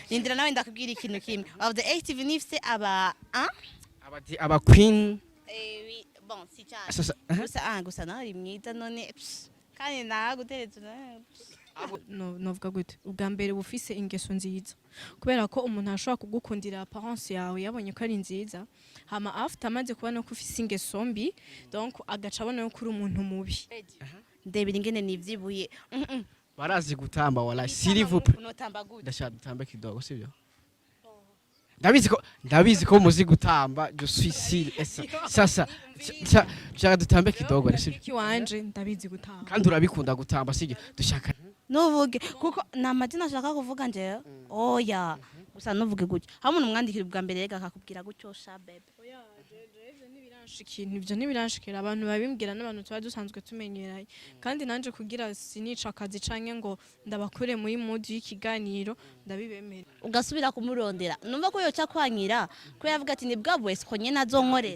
Rindira nawe ndakubwira ikintu kimwe. Of the ASE TV nifise aba Quenn bon si cyane. Gusa nawe mwiza none kandi naguteretse novuga gute ubwa mbere bufise ingeso nziza kubera ko umuntu ashobora kugukundira apparence yawe yabonye ko ari nziza hama after amaze kubona ko ufise ingeso mbi donc agaca abona ko uri umuntu mubi ndebira ingene nivyibuye barazi gutamba wala sirivu ndashaka dutambe kidogo sivyo ndabizi ko muzi gutamba je suis sûr sasa shaka dutambe kidogo sivyo kiwanje ndabizi gutamba kandi urabikunda gutamba sivyo dushaka nuvuge kuko namazina ashaka kuvuga nje oya gusa nuvuge gutyo hamwe numwandikira ubwa mbere rega akakubwira gutyo sha bebe oya ikintu ivyo ntibiranshikira abantu babimbwira n'abantu tuba dusanzwe tumenyeraye kandi nanje kugira sinica akazi canke ngo ndabakure muri mood y'ikiganiro ndabibemera ugasubira kumurondera numva ko yoca kwanyira ko yavuga ati ni bwa bwese ko nyene azonkorera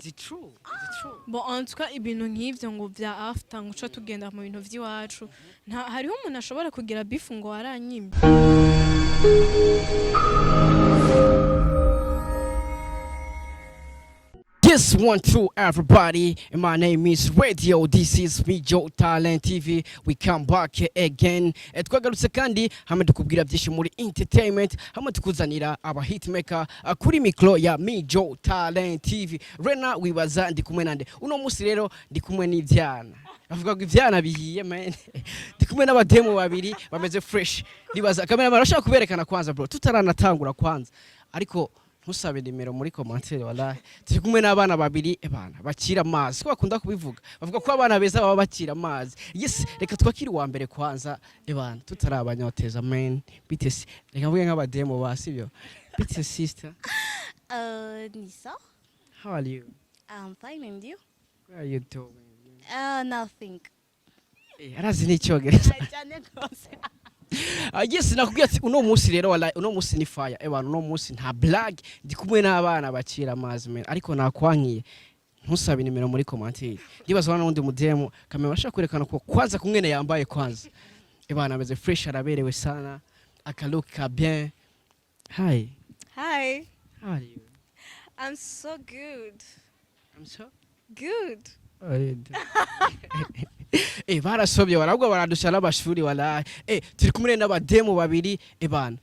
bon en tout cas ibintu nk'ivyo ngo vya after ngo uca tugenda mu bintu vy'iwacu hariho umuntu ashobora kugira beef ngo aranyimye. Yes, 1, 2, everybody. My name is Radio. This is me, Joe Talent TV. We come back again. Twagarutse kandi hamwe tukubwira byinshi muri entertainment, hamwe tukuzanira aba hitmaker kuri micro ya me, Joe Talent TV. Rena wibaza ndi kumwe nande. Uno musi rero ndi kumwe n'ivyana. Avuga ko ivyana bihiye man. Ndi kumwe n'abademo babiri bameze fresh. Nibaza kamera marashaka kuberekana kwanza bro. Tutaranatangura kwanza. Ariko ntusabe nimero muri commentaire wallahi turi kumwe n'abana babiri ebana bakira amazi ko bakunda kubivuga bavuga ko abana beza baba bakira amazi yes reka twakiri wa mbere kwanza ebana tutarabanyoteza man bitese reka mvuge nk'abademo basibyo bitese sister Nisa how are you I'm fine and you what are you doing nothing arazi n'icyongereza cyane rwose yes nakubwiye ati uno musi rero wallahi uno musi ni fire ebana uno musi nta blague ndi kumwe n'abana bakira amazi men ariko nakwankiye ntusabe nimero muri commentaire ndibazwa n'undi mudemo kamera bashaka kwerekana ko kwanza kumwene yambaye kwanza ebana ameze fresh araberewe sana akaluka bien hi how are you I'm so good. I'm so Good. Barasobye barabwo baradusha n'abashuri wallahi turi kumwe n'abademo babiri ebana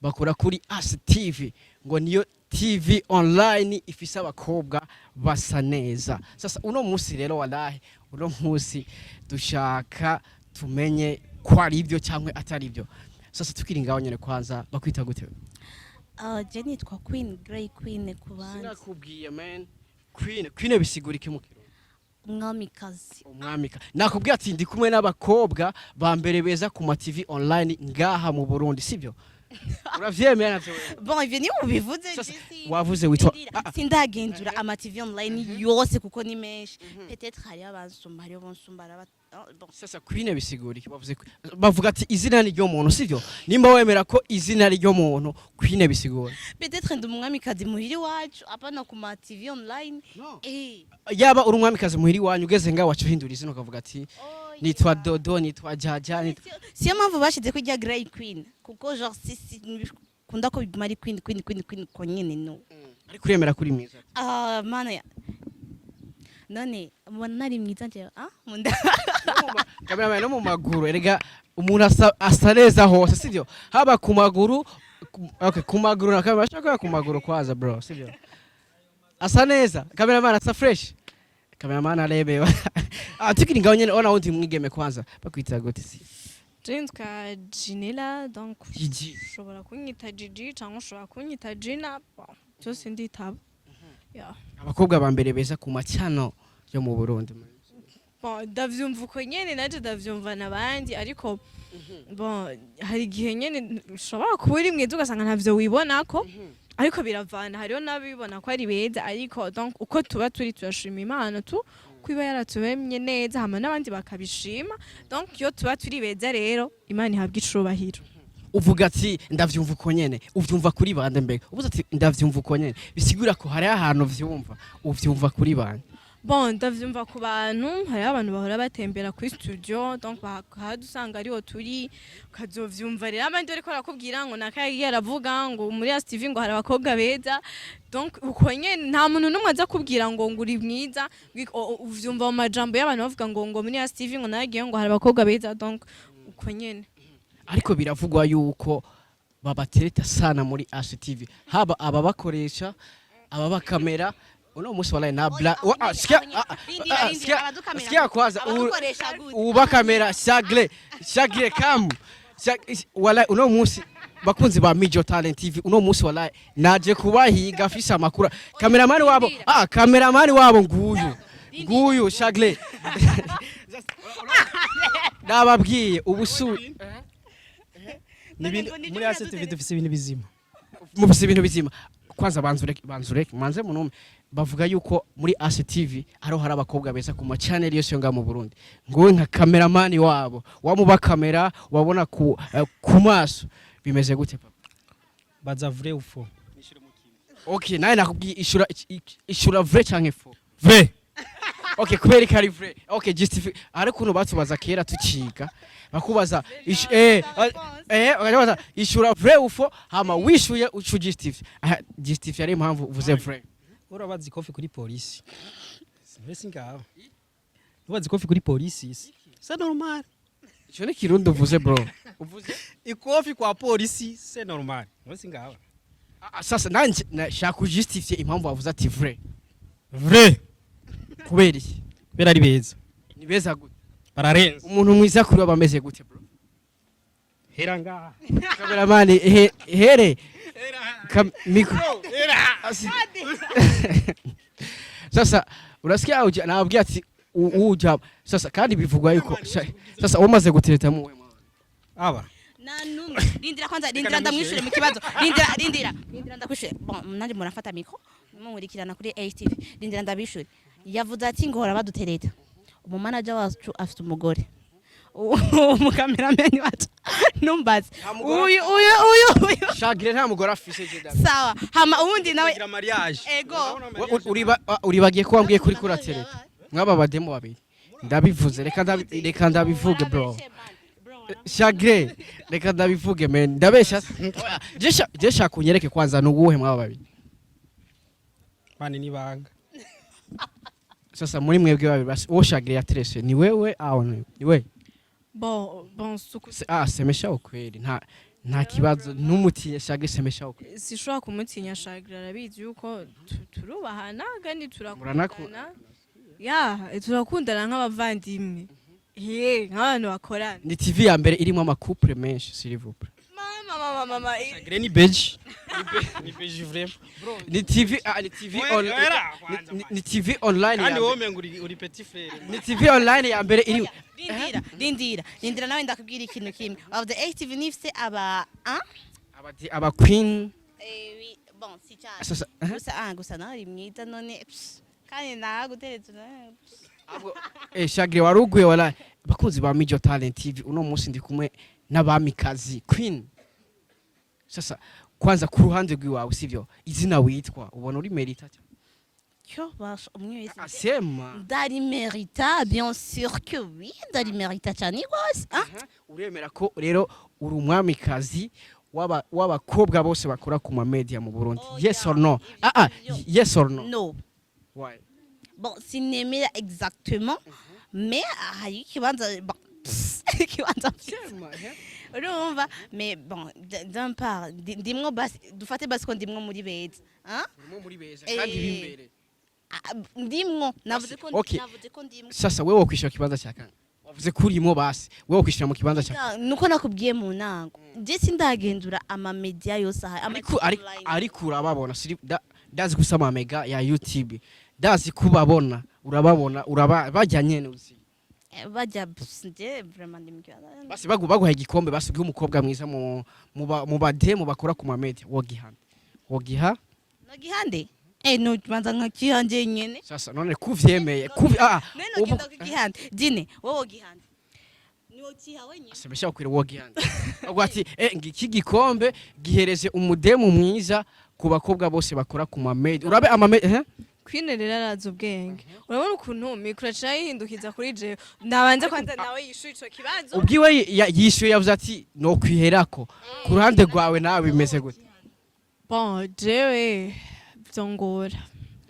bakora kuri ASE TV ngo niyo TV online ifise abakobwa basa neza sasa uno musi rero wallahi uno musi dushaka tumenye ko ari ivyo cyangwa atari ivyo sasa tukiri ngaho nyene kwanza bakwita gute je nitwa Quenn Grey Queen kubanza sinakubwiye man Queen bisigura iki mu umwamikazi nakubwiye ati ndi kumwe n'abakobwa ba mbere beza ku ma TV online ngaha mu Burundi sibyo uravyemera navyo bon ivyo ni ubivuze wavuze witwa sindagenzura ama TV online yose kuko ni menshi peut-être hari abansumba hari bonsumba bon sasa Queen bisigura iki bavuga ati izina ni ryo muntu sivyo nimba wemera ko izina ari ryo muntu Queen bisigura peut-être ndi umwamikazi muhiri wacu apana ku ma TV online yaba uri umwamikazi muhiri wanyu ugeze ngaho wacu hindura izina ukavuga ati nitwa Dodo nitwa Jaja siyo mpamvu bashize ko ijya Grey Queen kuko genre si kunda ko bimari Queen ko nyene no ari kuremera kuri mwiza mana ya none mbona nari mwiza nje munda kamera no mu maguru erega umuntu asa neza hose sivyo haba ku maguru okay ku maguru na kamera shaka ku maguru kwaza bro sivyo asa neza kamera asa fresh kamera arebe tukiri ngaho nyene ona wundi mwigeme kwanza bakwita gute si Jinska Gynelle donc Gigi ushobora kunyita Gigi cyangwa ushobora kunyita Gina cyose nditaba abakobwa ba mbere beza ku macano yo mu Burundi bon ndavyumva uko nyene naje ndavyumva nabandi ariko bon hari gihe nyene ushobora kuba uri mwiza ugasanga ntavyo wibonako ariko biravana hariho nabibona ko ari beza ariko donc uko tuba turi turashima Imana tu kwiba yaratubemye neza hama n'abandi bakabishima donc yo tuba turi beza rero Imana ihabwa icubahiro uvuga ati ndavyumva uko nyene uvyumva kuri bande mbega uvuze ati ndavyumva uko nyene bisigura ko hari ahantu vyumva uvyumva kuri bande Bon, ndavyumva ku bantu hariho abantu bahora batembera kuri studio donc bakahadusanga ariho turi ukazovyumva rero abandi bariko barakubwira ngo nakagiye aravuga ngo muri ASE TV ngo hari abakobwa beza donc uko nyene nta muntu numwe aza kubwira ngo uri mwiza uvyumva mu majambo y'abantu bavuga ngo muri ASE TV ngo nagiye ngo hari abakobwa beza donc uko nyene ariko biravugwa yuko babatereta sana muri ASE TV haba ababakoresha ababakamera uno musi wala na bla sikia kwanza ubakamera shagle kam wala uno musi bakunzi ba Mijo Talent TV uno musi wala naje kubahiga afisa makura kameramani wabo nguyu shagle nababwiye ubusu muri ASE TV dufise ibintu bizima mufise ibintu bizima kwanza banzure manze munume bavuga yuko muri ASE TV haro hari abakobwa beza ku ma channel yose yo mu Burundi ngowe nka cameraman wabo wamuba kamera wabona ku maso bimeze gute papa baza vrai ou faux okay naye nakubwiye ishura vrai canke faux vrai okay kubera kari vrai okay justify ariko kuno batubaza kera tuciga bakubaza bakabaza ishura vrai ou faux hama wishuye ucu justify ari impamvu uvuze vrai urabazi kofi kuri polisi mbese ngaho ubazi kofi kuri polisi c'est normal ico ni kirundo uvuze bro uvuze ikofi kwa polisi c'est normal mbese ngaho sasa nanje nashaka justify impamvu wavuze ati vrai kubera iki kubera ari beza ni beza gute bararenze umuntu mwiza kuri bameze gute bro hera ngaha kameramani here mikro sasa unasikia naambia ati uja sasa kandi bivugwa yuko sasa umaze gutereta muwe aba nanumwe rindira kwanza ndamwishure mu kibazo rindira ndakwishure bon nanje murafata mikro mumurikirana kuri ASE TV rindira ndabishure yavuze ati ngora badutereta umu manager wacu afite umugore umukameramani wacu numbazi uyu shagire nta mugore afise je dawe sawa hama uwundi nawe kugira mariage ego uribagiye ko wambwiye kuri kuratereta mwaba bademo babiri ndabivuze reka ndabivuge bro shagire reka ndabivuge men ndabesha jesha kunyereke kwanza nuguhe mwaba babiri bani nibanga sasa muri mwebwe babiri basi wo shagire yaterese ni wewe au ni wewe bon suku semesha ukweli nta kibazo numutiye shagire semesha ukweli sishobora kumutinya shagira arabizi yuko turubahana kandi turakundana turakundana nk'abavandimwe nk'abantu bakorana ni TV ya mbere irimo amakouple menshi s'il vous plaît mama shagire ni beige ni beige vraiment ni TV ni TV online kandi wowe mengo uri petit frère ni TV online ya mbere iri rindira nawe ndakubwira ikintu kimwe of the ASE TV nifse aba Quenn bon si cyane gusa nawe mwiza none kandi naguteretse shagire waruguye wala bakunzi ba Mijo Talent TV uno munsi ndi kumwe n'abamikazi Quenn sasa kwanza ku ruhande rw'iwawe sivyo izina witwa ubona uri merita cyo basha umwe wese asema ndari merita bien sûr que oui ndari merita cyane rwose uremera ko rero uri umwamikazi w'abakobwa bose bakora ku ma media mu Burundi yes or no yes or no no why bon sinemera exactement mais hari kibanza urumva mais bon d'un part ndimwo basi dufate basi ko ndimwo muri beza muri beza kandi bimbere ndimwo navuze ko ndimwo sasa wewe wokwishira kibanza cyakanga wavuze kurimo basi wewe wokwishira mu kibanza cyakanga nuko nakubwiye mu nango je sindagendura ama media yose ariko urababona ndazi gusama mega ya YouTube ndazi kubabona urababona bajyanye n'uzi bajya nje vraiment ndimukira basi baguha igikombe basi ugiye umukobwa mwiza mu bademo bakora ku ma media wogiha nagihande no banza nkakihanje nyene sasa none kuvyemeye none gihande dine wowe gihande niwo kiha wenye semesha ukwire wogihande agwati ngiki gikombe gihereze umudemu mwiza ku bakobwa bose bakora ku ma media urabe ama media Quenn rero arazi ubwenge urabona ukuntu mikro yahindukiza kuri jewe ndabanze kwanza nawe yishuye ico kibazo ubwiwe yishuye yavuze ati no kwiherako ku ruhande rwawe nawe bimeze gute bon jewe vyongora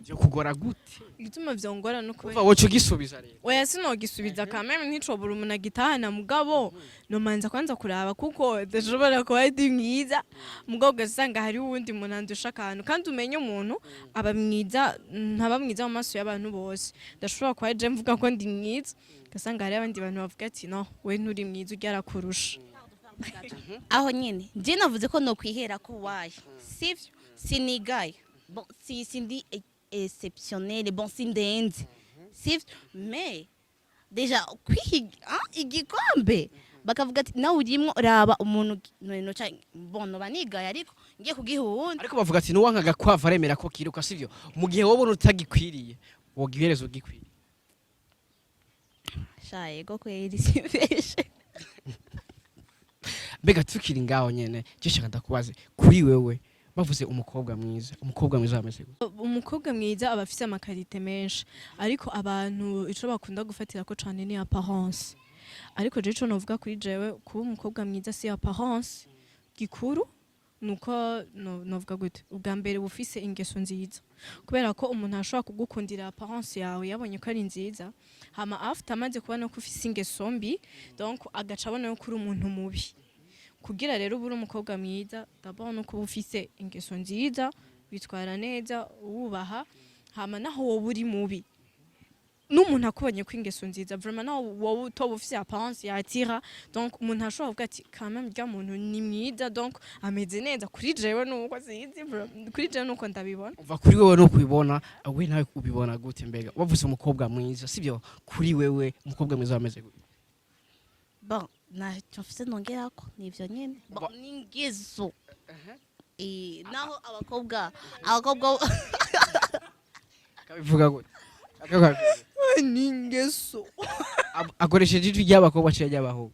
byo kugora gute igituma vyongora no kubera uva woco gisubiza rero oya sinogisubiza kameme nticobura umuntu agitahana mugabo nomanza kwanza kuraba kuko dashobora kuba ari mwiza mugabo ugasanga hari uwundi muntu andusha akantu kandi umenye umuntu aba mwiza ntaba mwiza mu maso y'abantu bose ndashobora kuba je mvuga ko ndi mwiza ugasanga hari abandi bantu bavuga ati no we nturi mwiza ujya arakurusha aho nyine je navuze ko no kwihera ko waye sivyo sinigaye bon si sindi exceptionnel bon sindenze sivyo mais deja kwihiga igikombe bakavuga ati nawe urimwo raba umuntu no cha bono banigaye ariko ngiye kugihundi ariko bavuga ati nuwanka gakwava remera ko kiruka sivyo mu gihe wowe utagikwiriye wogiherezo gikwiriye shaye go kweri siveshe mbega tukiri ngaho nyene cyashaka ndakubaze kuri wewe bavuze umukobwa mwiza ameze gute umukobwa mwiza aba afise amakarite menshi ariko abantu ico bakunda gufatira ko cane ni apparence ariko je ico novuga kuri jewe kuba umukobwa mwiza si apparence gikuru nuko novuga gute ubwa mbere bufise ingeso nziza kubera ko umuntu ashobora kugukundira apparence yawe yabonye ko ari nziza hama after amaze kubona ko ufise ingeso mbi donc agaca abona ko uri umuntu mubi kugira rero ubura umukobwa mwiza d'abord nuko ufise ingeso nziza witwara neza wubaha hama naho wowe uri mubi n'umuntu akubonye ko ingeso nziza vraiment naho wowe utoba ufise apparence yatira donc umuntu ashobora kuvuga ati quand même rya muntu ni mwiza donc ameze neza kuri jewe nuko zizi kuri jewe nuko ndabibona uva kuri wewe no kubibona we nawe ubibona gute mbega bavuze umukobwa mwiza sivyo kuri wewe umukobwa mwiza ameze gute bon na cyofise nongerako nivyo nyene bon ningezo naho abakobwa kabivuga gute ningeso akoresheje ijwi ry'abakobwa cyangwa ry'abahungu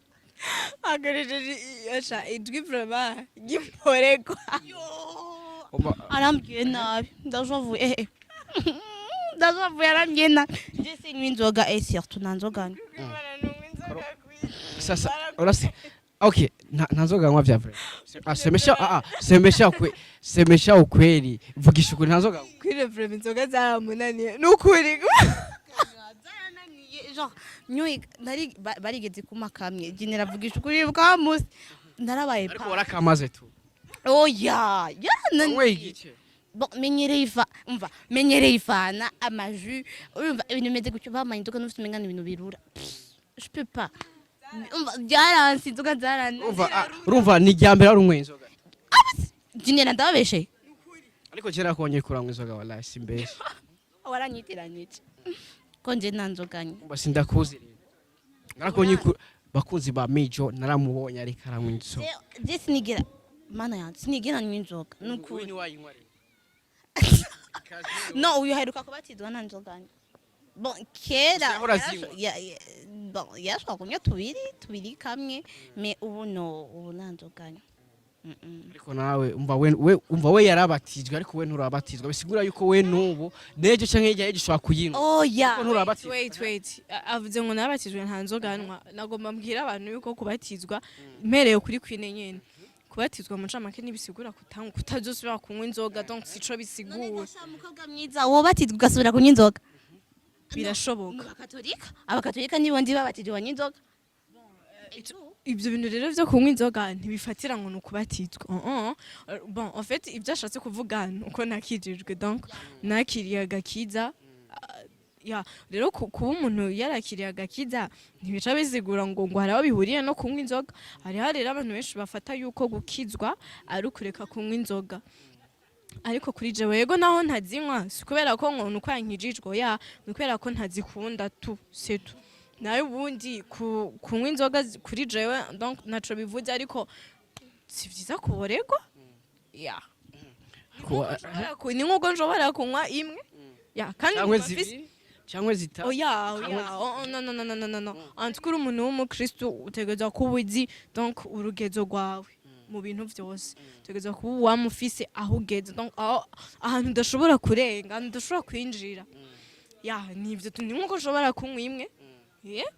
akoresheje acha ijwi vraiment gimporego arambwiye nabi ndajavuye arambwiye nabi je sinywa inzoga surtout nanzoganya sasa urase okay nta nzoga nywa vya vrai semesha ukweli vugisha ukuri nta nzoga kwire vraiment inzoga zaramunaniye nukuri genre nyoy nari barigeze kumakamye ginera vugisha ukuri bwamusi narabaye pa ariko warakamaze tu oya we igice bon menyereye ifana amaju urumva ibintu bimeze gutyo bamaye inzoga n'ufite mengana ibintu birura je peux pas byaransi inzoga zaransi urumva ni ryambere ari umwe inzoga ginera ndababeshe ariko kera kongeye kurangwa inzoga wallahi simbeshe waranyitiranyije ko nje nanzoganye basi ndakuzi narakonye bakunzi ba Mijo naramubonye ari karangwa inzoga je sinigera mana yanjye sinigera nywa inzoga nuko ni wayinywa no uyu heruka kubatizwa nanzoganye bon kera bon yashwa kunywa tubiri kamwe mais ubu nanzoganye ariko nawe umva we yarabatijwe ariko we nturabatizwa bisigura yuko we nubu nejo canke hirya yigishwa kuyinwa oya wait avuze ngo nabatijwe nta nzoganwa nagomba mbwira abantu yuko kubatizwa mpereye kuri Quenn nyene kubatizwa mu ncamake nibisigura kutazosubira kunywa inzoga donc sico bisigura umukobwa mwiza wobatizwa ugasubira kunywa inzoga birashoboka abakatolika nibo ndi babatijwe banywa inzoga ibyo bintu rero byo kunywa inzoga ntibifatira ngo nukubatizwa bon en fait ibyo ashatse kuvuga uko nakijijwe donc nakiriye agakiza ya rero kuba umuntu yarakiriye agakiza ntibica bizigura ngo haraho bihuriye no kunywa inzoga hari rero abantu benshi bafata yuko gukizwa ari ukureka kunywa inzoga ariko kuri jewe yego naho ntazinywa si kubera ko ngo nuko yankijijwe ya nukubera ko ntazikunda tu c'est tout nayo ubundi kunywa inzoga kuri jewe donc naco bivuze ariko si vyiza kuboregwa ya ni nkuko nshobora kunywa imwe ya kandi cyangwa zita oya no antukura umuntu w'umukristo utegeza kuba uzi donc urugezo rwawe mu bintu vyose tegeza kuba wamufise aho ugeze donc ahantu udashobora kurenga ahantu udashobora kwinjira ya nivyo ni nkuko ushobora kunywa imwe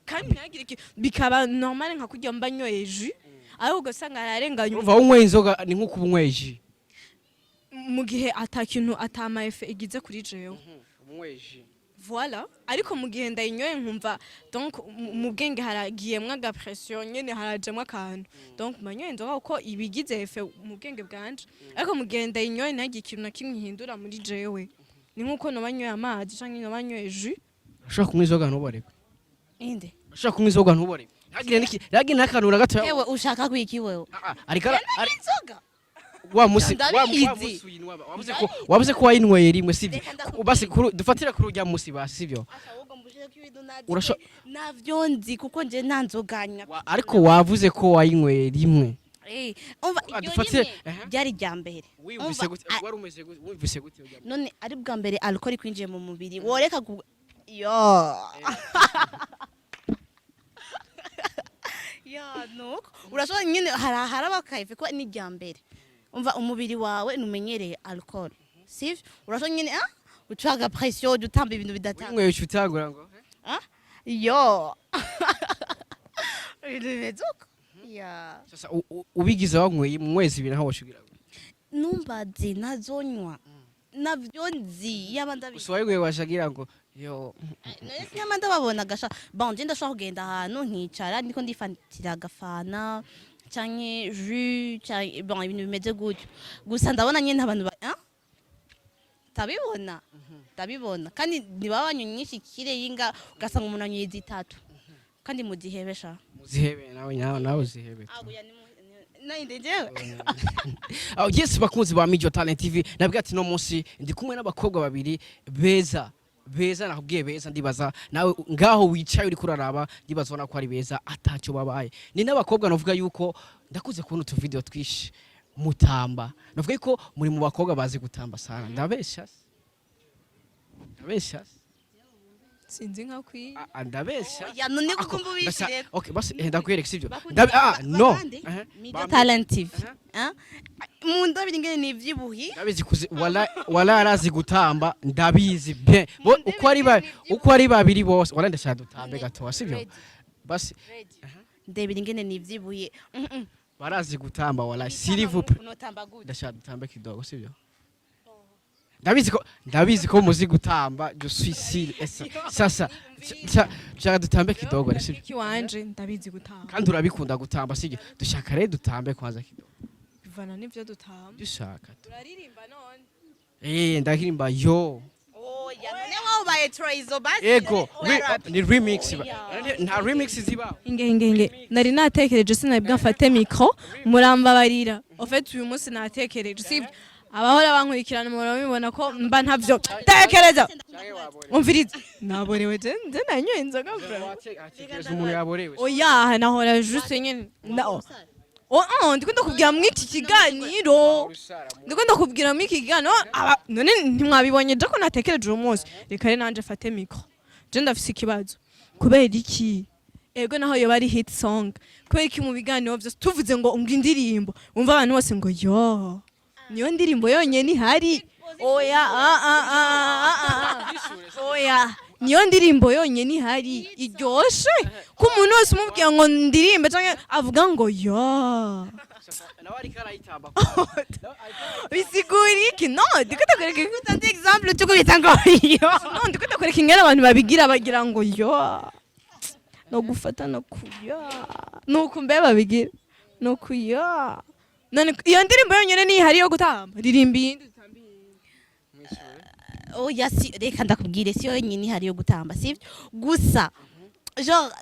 kandi ntagire iki bikaba normal nka kurya mba nyoye jus ariko ugasanga ararenganya umva unyweye inzoga ni nkuko unyweye jus mu gihe atakintu atama efe igize kuri jewe unyweye jus voilà ariko mu gihe ndayinyoye nkumva donc mu bwenge haragiyemwe aga pression nyene harajemwe akantu donc manyoye inzoga uko ibigize efe mu bwenge bwanje ariko mu gihe ndayinyoye ntagiye ikintu na kimwe hindura muri jewe ni nkuko nabanyoye amazi canke nabanyoye jus ushaka kunywa inzoga ntuboreke inde ushaka kunywa inzoga ntuboreke ntagire n'akantu na gato ewe ushaka kwiki wewe ariko inzoga wa musi wabuze ko wayinyweye rimwe sivyo basi dufatira kuri urya musi basi sivyo navyo nzi kuko nje ntanzoganya ariko wavuze ko wayinyweye rimwe dufatire byari rya mbere wumvise gute none ari bwa mbere alcool kwinjiye mu mubiri woreka yo ya nuko urashobora nyine haraba kaife ko ni rya mbere umva umubiri wawe numenyereye alcool sivyo urashobora nyine ucaga pression dutamba ibintu bidatanga winyweye utagura ngo yo ibimezuko ya sasa ubigize wanyweye mu mwezi ibiri naho washugira numbazi nazonywa navyo nzi yabanda gusa wayinyweye washagira ngo yo nese nyamanda babona gasha bon je ndashaka kugenda ahantu nkicara niko ndifatira agafana canke jus canke bon ibintu bimeze gutyo gusa ndabona nyene abantu tabibona kandi nibabanywe nyinshi kire yinga ugasanga umuntu anyoye zitatu kandi muzihebesha muzihebe nawe uzihebe ninde jewe yes bakunzi ba Mijo Talent TV nabwiye ati no munsi ndi kumwe n'abakobwa babiri beza nakubwiye beza ndibaza nawe ngaho wicaye uri kuraraba ndibaza ubona ko ari beza atacyo babaye ni n'abakobwa navuga yuko ndakuze kubona utu video twishi mutamba navuga ko muri mu bakobwa bazi gutamba sana ndabesha sinzi nka kwi ndabesha ya none kukumva ubishire okay basi ndakwereka sivyo no Mijo Talent TV mu ndabiri ngene nivyibuhi ndabizi kuzi wala arazi gutamba ndabizi bien uko ari babiri bose wala ndashaka dutambe gato sivyo basi ndabiri ngene nivyibuye barazi gutamba wala silivu ndashaka dutambe kidogo sivyo ndabizi ko muzi gutamba je suis sûr sasa shaka dutambe kidogo sivyo kiwanje ndabizi gutamba kandi urabikunda gutamba sivyo dushaka rero dutambe kwanza kidogo bivana n'ivyo dutamba dushaka turaririmba none ndahirimba yo ya none wao baye Troizo basi ego ni remix nta remix ziba ingenge nari natekereje sinabwa mfate micro murambabarira en fait uyu munsi natekereje sivyo abahora bankurikirana murabibona ko mba ntavyo tekereza umviriza naborewe je nanyoye inzoga umuntu yaborewe oya nahora juste nyene ndikunda kubwira mw'iki kiganiro none ntimwabibonye je ko natekereje uwo munsi reka rero nanje fate micro je ndafise ikibazo kubera iki ego naho yoba ari hit song kubera iki mu biganiro vyose tuvuze ngo umva indirimbo umva abantu bose ngo yo niyo ndirimbo yonyene ihari oya niyo ndirimbo yonyene ihari iryoshe ko umuntu wese umubwira ngo ndirimbe canke avuga ngo yo bisigura iki no ndikunda kwereka utanze example cyo kubita ngo yo no ndikunda kwereka ingene abantu babigira bagira ngo yo no gufata no kuya nuko mbe babigira no kuya none iyo ndirimbo yonyene ni ihari yo gutamba ririmba iyindi dutambiye oya si reka ndakubwire si yonyene ihari yo gutamba sivyo gusa genre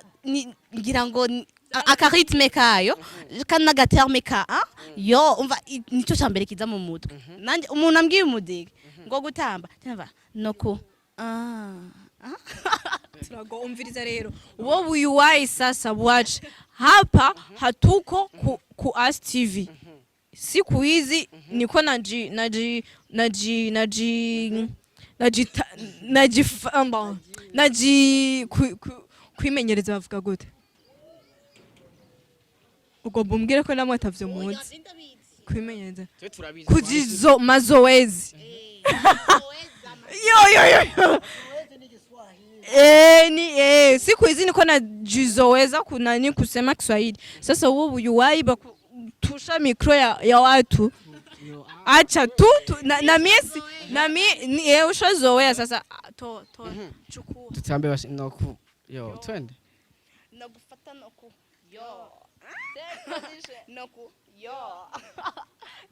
ngira ngo akaritme kayo kana gaterme ka yo umva nico cyambere kiza mu mutwe nanje umuntu ambwiye umudege ngo gutamba cyamba noko turago umviriza rero wowe uyuwaye sasa watch hapa hatuko ku ASE TV siku hizi niko naji kwimenyereza bavuga gute ubwo bumbwire ko namwe atavyo muzi kwimenyereza twe turabizi kujizo mazoezi yo siku hizi niko najizoweza kunani kusema Kiswahili. Sasa wewe uyuwai tusha mikro ya watu. Acha tu na miesi na mi ushazoea sasa to chukua. tutambe basi noku yo twende Nagufata noku yo noku yo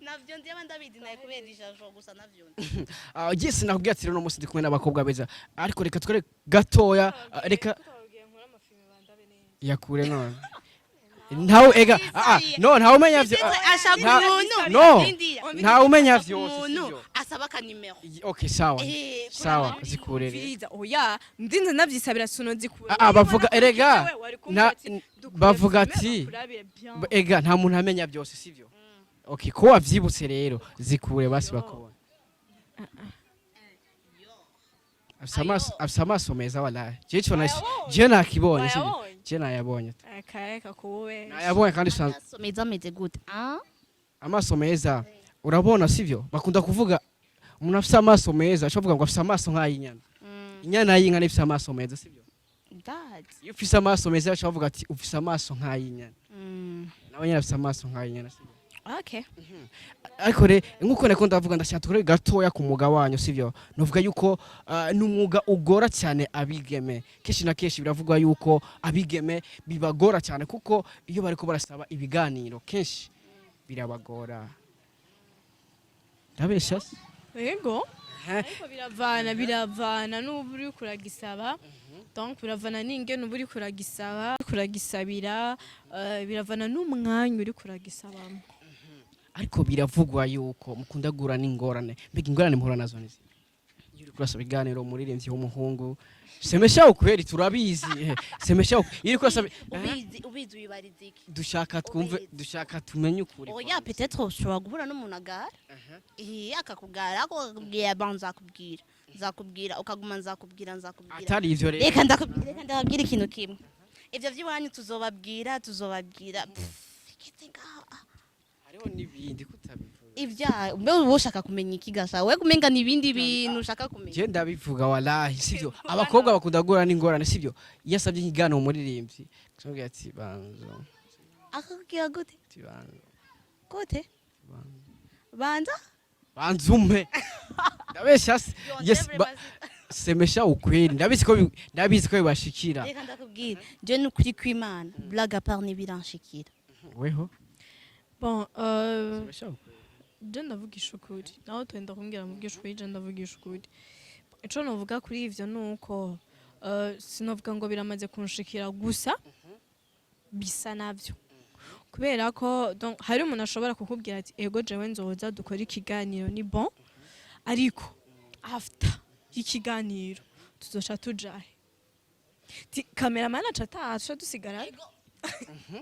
navyo ndiye ndabizi naye kubedisha jo gusa navyo yes nakubwiye ati rero musi ndi kumwe n'abakobwa beza ariko reka twere gatoya reka yakure none ntawe ega no ntawe umenya vyo ashaka no ntawe umenya vyose umuntu asaba ka numero okay sawa zikurere Viza oya ndinze navyisabira suno zikure bavuga erega bavuga ati ega nta muntu amenya byose sivyo okay ko wavyibutse rero zikure basi bakubona afisa amaso meza wala je nakibonye sivyo je nayabonye akaeka kuwe nayabonye kandi someza meze gute amaso meza urabona sivyo bakunda kuvuga umuntu afisa amaso meza ashovuga ngo afisa amaso nk'ayinyana inyana y'inka n'ifisa amaso meza sivyo iyo ufise amaso meza ashovuga ati ufise amaso nk'ayinyana nawe nyine afise amaso nk'ayinyana sivyo okay ariko re nkuko nako ndavuga ndashaka tukore gatoya ku muga wanyu sivyo novuga yuko n'umuga ugora cyane abigeme keshi na keshi biravugwa yuko abigeme bibagora cyane kuko iyo bariko barasaba ibiganiro keshi birabagora ndabesha yego ariko biravana n'uburi kuragisaba donc biravana n'ingene uburi kuragisabira biravana n'umwanya uri kuragisabamo ariko biravugwa yuko mukunda gura n'ingorane mbega ingorane muhura nazo nizi iyo uri kurasaba ibiganiro muririmbyi w'umuhungu semesha ukweri turabizi semesha iri kurasaba ubizi uyibariziki dushaka tumenye ukuri oya peut-être ushobora guhura n'umuntu agara akakugara akakubwira nzakubwira ukaguma nzakubwira atari ivyo rero reka ndababwira ikintu kimwe ivyo vy'iwanyu tuzobabwira hariho n'ibindi kutabivuga ivya mbe ushaka kumenya ikigasa we kumenga n'ibindi bintu ushaka kumenya je ndabivuga wallahi sivyo abakobwa bakunda gura n'ingorane sivyo yasabye ikigano umuririmbyi cyongeye ati banzo akakubwira gute gute banzume ndabesha yes semesha ukweli ndabizi ko bibashikira reka ndakubwira je n'ukuri kw'Imana blague à part n'ibiranshikira weho bon je ndavugisha ukuri naho twenda kumbwira mugisha ukuri je ndavugisha ukuri ico novuga kuri ivyo nuko sinovuga ngo biramaze kunshikira gusa bisa navyo kubera ko donc hari umuntu ashobora kukubwira ati ego jewe nzoza dukora ikiganiro ni bon ariko after ikiganiro tuzoca tujahe cameraman aca dusigara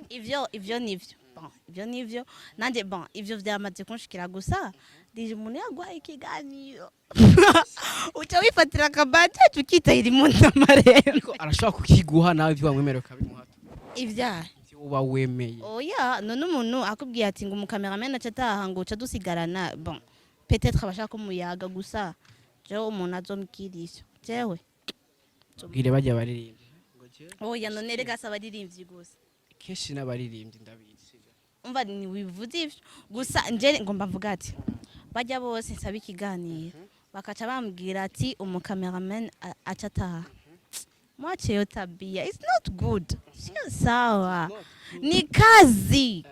ivyo nivyo bon ivyo nivyo nanje bon ivyo vyamaze kunshikira gusa dije umuntu yagwaye ikiganiro uca wifatira kabati tukitahira imuntu amarembo arashobora kukiguha nawe ivyo wamwemerera kabimuhata ivyaha uba wemeye oya none umuntu akubwiye ati ngo umukameraman acataha ngo uca dusigarana bon peut-être abashaka umuyaga gusa jewe umuntu azomkirisha jewe tubwire bajya baririmba oya none rega saba baririmbyi gusa keshi n'abaririmbyi ndabizi umva ni wivuze ivyo gusa nje ngomba mvuga ati bajya bose nsaba ikiganiro bakaca bambwira ati umukameraman acataha mwache yo tabia it's not good sio sawa ni kazi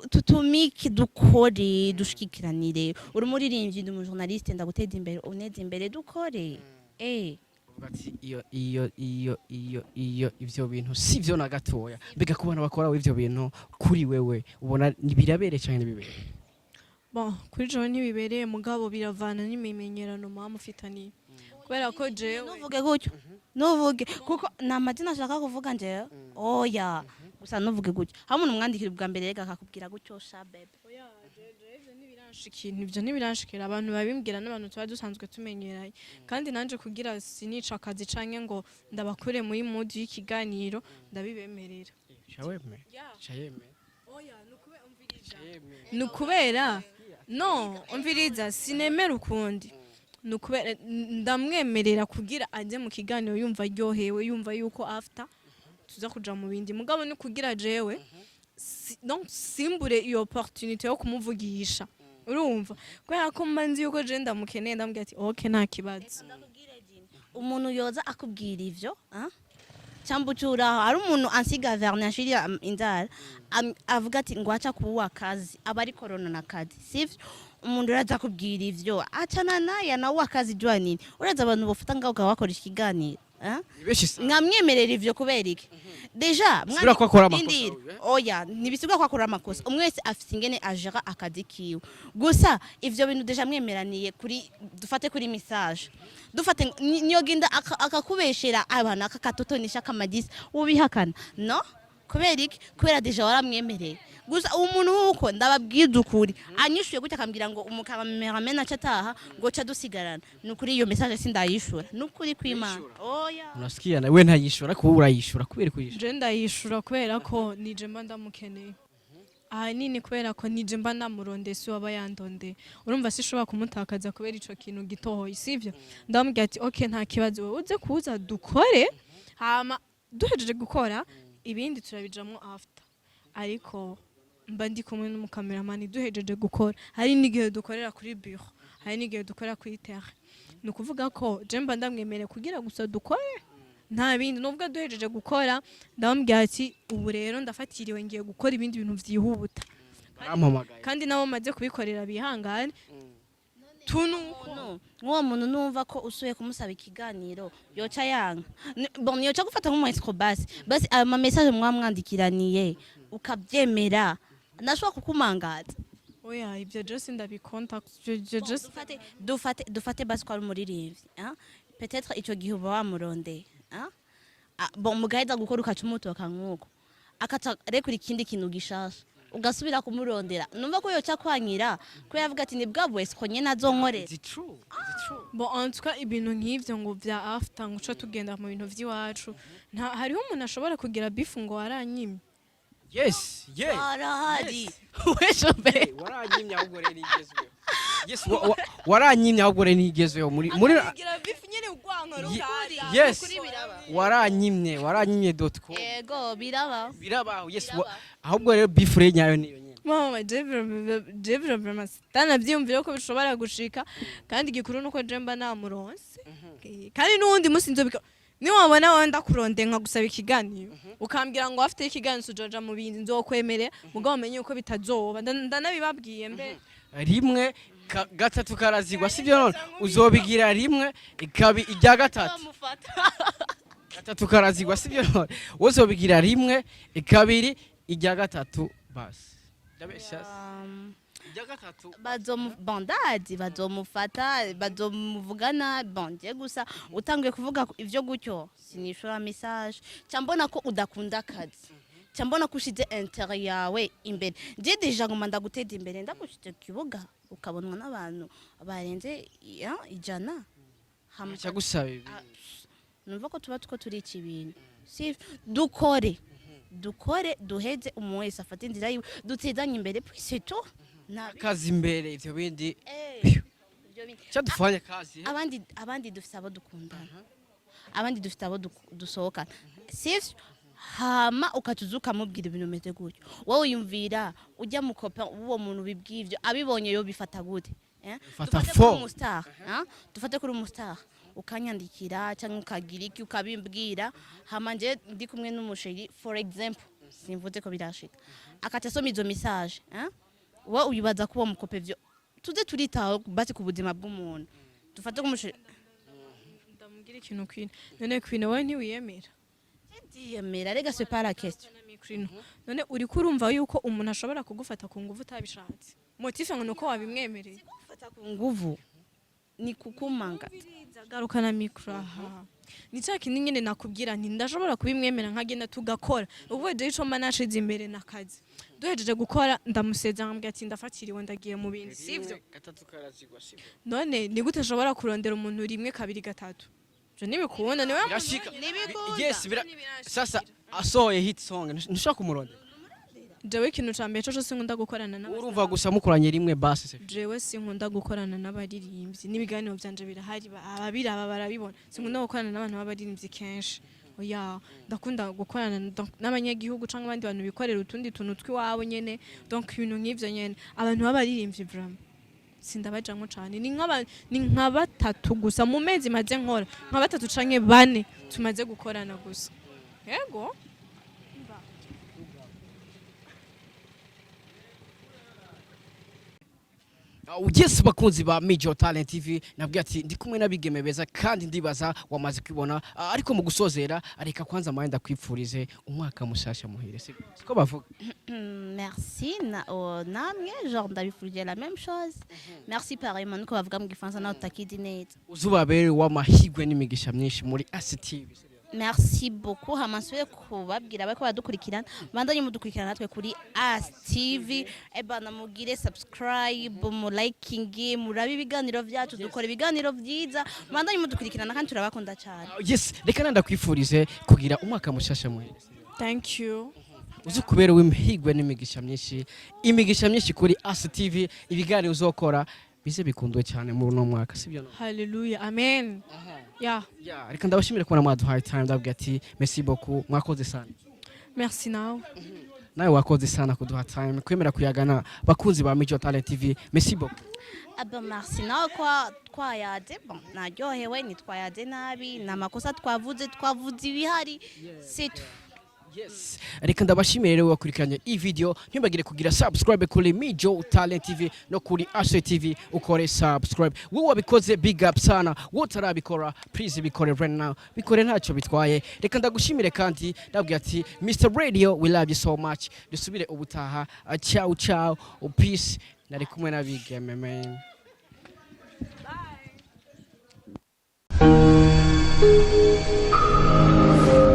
tutumiki dukore dushikiranire uri muririmbyi ndi umujournaliste ndaguteza imbere uneze imbere dukore bati iyo ivyo bintu sivyo na gatoya mbega kubana bakora ivyo bintu kuri wewe ubona nibirabere cyane bibere bon kuri jewe ntibibereye mugabo biravana n'imimenyerano mama ufitaniye kubera ko jewe nuvuge gutyo nuvuge kuko namazina ashaka kuvuga nje oya gusa nuvuge gutyo hamwe umwandikira bwa mbere rega akakubwira gutyo sha bebe oya ivyo ntibiranshikira abantu babimbwira n'abantu tuba dusanzwe tumenyeranye kandi nanje kugira sinica akazi canke ngo ndabakure muri mood y'ikiganiro ndabibemerera Shaweme. Yeah. Shayeme. Oya, nukubera no umviriza sinemera ukundi nukubera ndamwemerera kugira ajye mu kiganiro yumva aryohewe yumva yuko after tuza kuja mu bindi mugabo ni kugira jewe donc simbure iyo opportunité yo kumuvugisha urumva kubera ko mbanzi yuko je ndamukeneye ndambwira ati okay nta kibazo umuntu yoza akubwira ivyo cyambucura hari umuntu ansiga vernashiri inzara avuga ati ngo acha kuwa kazi abari corona na kazi sivyo umuntu uraza kubwira ivyo acana naye nawe akazi jwa nini uraza abantu bafata ngaho gakora ikiganiro nkamwemerera ivyo kubera iki deja sibira ko akora amakosa oya nibisibwa ko akora amakosa umwe wese afite ingene ajera akazi kiwe gusa ivyo bintu deja mwemeraniye kuri dufate kuri message dufate niyoginda akakubeshera abana akakatotonisha kamadisi ubihakana no kubera iki kubera deja waramwemereye gusa umuntu uko ndababwiza ukuri anyishuye gutya akambwira ngo umukameramen acataha ngo ca dusigarana nukuri iyo message sindayishura nukuri kwimana oya unasikia na we ntayishura ko urayishura kubera kuyishura je ndayishura kubera ko nije mba ndamukeneye nini kubera ko nije mba namurondese waba yandonde urumva sishobora kumutakaza kubera ico kintu gitohoye sivyo ndamubwira ati okay nta kibazo wowe uze kuza dukore hama duhejeje gukora ibindi turabijamwo after ariko mba ndi kumwe n'umukameramani duhejeje gukora hari n'igihe dukorera kuri bureau hari n'igihe dukorera kuri terre ni ukuvuga ko je mba ndamwemereye kugira gusa dukore nta bindi nubwo duhejeje gukora ndamubwira ati ubu rero ndafatiriwe ngiye gukora ibindi bintu vyihuta kandi nabo maze kubikorera bihangane uwo muntu numva ko usuye kumusaba ikiganiro yoca yanga bon yoca gufata nk'umu escrobasse basi ama message mwamwandikiraniye ukabyemera nashobora kukumangaza oya ibyo just ndabikonta dufate basi ko ari umuririmbyi peut-être ico gihe uba wamurondeye bon mugaheza gukora ukacumutoka nk'uko akaca rekura ikindi kintu gishasha ugasubira kumurondera numva ko yoca kwanyira ko yavuga ati ni bwabo esco nyene azonkorera bon en tout cas ibintu nk'ivyo ngo vya after ngo uca tugenda mu bintu vy'iwacu hariho umuntu ashobora kugira beef ngo waranyimye yes arahari weshobe waranyimye ahubwo rero igezweho yes waranyimye ahubwo rero igezweho muri kugira beef nyene ugwankora ukari yes waranyimye.com yego biraba yes ahubwo rero beef rero nyayo niyo nyene mama Jebra Brahmasitana byumvira ko bishobora gushika kandi gikuru nuko Jemba namuronse kandi nundi musi nzobika ni wabona wenda kuronde nka gusaba ikiganiro ukambira ngo afite ikiganiro sujoja mu bindi nzokwemere mugabo menye uko bitazoba ndanabibabwiye mbe rimwe gatatu karazigwa sivyo none uzobigira rimwe ikabi ijya gatatu karazigwa sivyo none uzobigira rimwe ikabiri ijya gatatu basi bandadi bazomufata bazomuvugana bonje gusa utangiye kuvuga ivyo gutyo sinishura message cyambona ko udakunda akazi cyambona ko ushize intérêt yawe imbere je deja ngo manda guteza imbere ndagushite kibuga ukabonwa n'abantu barenze ijana hamwe cyagusaba numva ko tuba turi ikibintu si dukore duheze umwese afata inzira yiwe dutezanye imbere c'est tout kazi imbere ivyo bindi cyadufanya kazi abandi dufite abo dukundana abandi dufite abo dusohokana sivyo hama ukatuzuka mubwira ibintu meze gutyo wowe yumvira ujya mu kopa uwo muntu bibwivyo abibonye yo bifata gute dufate kuri umustar ukanyandikira cyangwa ukagira iki ukabimbwira hama nje ndi kumwe n'umusheri for example simvuze ko birashika akaca soma izo message wa uyibaza ko mukope vyo tuze turitaho basi ku buzima bw'umuntu dufate kumusheri ndamugira ikintu kwine none kwine wowe ntiwiyemera ndiyemera rega c'est pas la question none uri kurumva yuko umuntu ashobora kugufata ku nguvu utabishatse motif ngo nuko wabimwemereye gufata ku nguvu ni kukumanga garukana micro ni cya kintu nyine nakubwira nti ndashobora kubimwemera nkagenda tugakora ubwo je ico manashize imbere nakazi duhejeje gukora ndamuseza ngambye ati ndafatiriwe ndagiye mu bindi sivyo gatatu karazigwa sivyo none ni gute ashobora kurondera umuntu rimwe kabiri gatatu je nibikubona niwe yes sasa asohoye hit song ntushaka kumuronde jewe ikintu ca mbere coco sinkunda gukorana urumva gusa mukoranye rimwe basi se jewe sinkunda gukorana n'abaririmbyi n'ibiganiro byanje birahari ababiraba barabibona sinkunda gukorana n'abantu b'abaririmbyi kenshi oya ndakunda gukorana n'abanyagihugu canke abandi bantu bikorera utundi tuntu twiwabo nyene donc ibintu nk'ivyo nyene abantu b'abaririmbyi vraiment sindabajamwo cane ni nka batatu gusa mu mezi maze nkora nka batatu canke bane tumaze gukorana gusa yego Yes bakunzi ba Major Talent TV nabwiye ati ndi kumwe nabigeme beza kandi ndibaza wamaze kwibona ariko mu gusozera areka kwanza mayenda kwipfurize umwaka mushasha muhire siko bavuga Merci namwe genre ndabifurije la même chose merci pareillement ko bavuga mu gifaransa na utakidi neza uzubabere w'amahigwe n'imigisha myinshi muri ASE TV Merci beaucoup hamansuye kubabwira bako badukurikirana bandanye mudukurikirana natwe kuri ASE TV ebana mugire subscribe mu liking murabe ibiganiro byacu dukora ibiganiro byiza bandanye mudukurikirana kandi turabakunda cyane yes reka nanda kwifurize kugira umwaka mushasha muhire thank you uzukubera w'imihigwe n'imigisha myinshi kuri ASE TV ibiganiro uzokora bize bikundwe cyane muri no mwaka sibyo no hallelujah amen yeah reka ndabashimire kubona mwaduhaye time ndabwira ati merci beaucoup mwakoze sana merci nawe wakoze sana kuduha time kwemera kuyagana bakunzi ba Major Talent TV merci beaucoup merci nawe kwa twayade bon naryohewe nitwayade nabi namakosa twavuze ibihari c'est tout. Yes. Reka ndabashimire rero wakurikiranye iyi video ntibagire kugira subscribe kuri Major Talent TV no kuri ASE TV ukore subscribe wowe wabikoze big up sana wowe utarabikora please bikore right now bikore ntacyo bitwaye reka ndagushimire kandi ndabwira ati Mr Radio we love you so much dusubire ubutaha ciao peace nari kumwe nabigeme man bye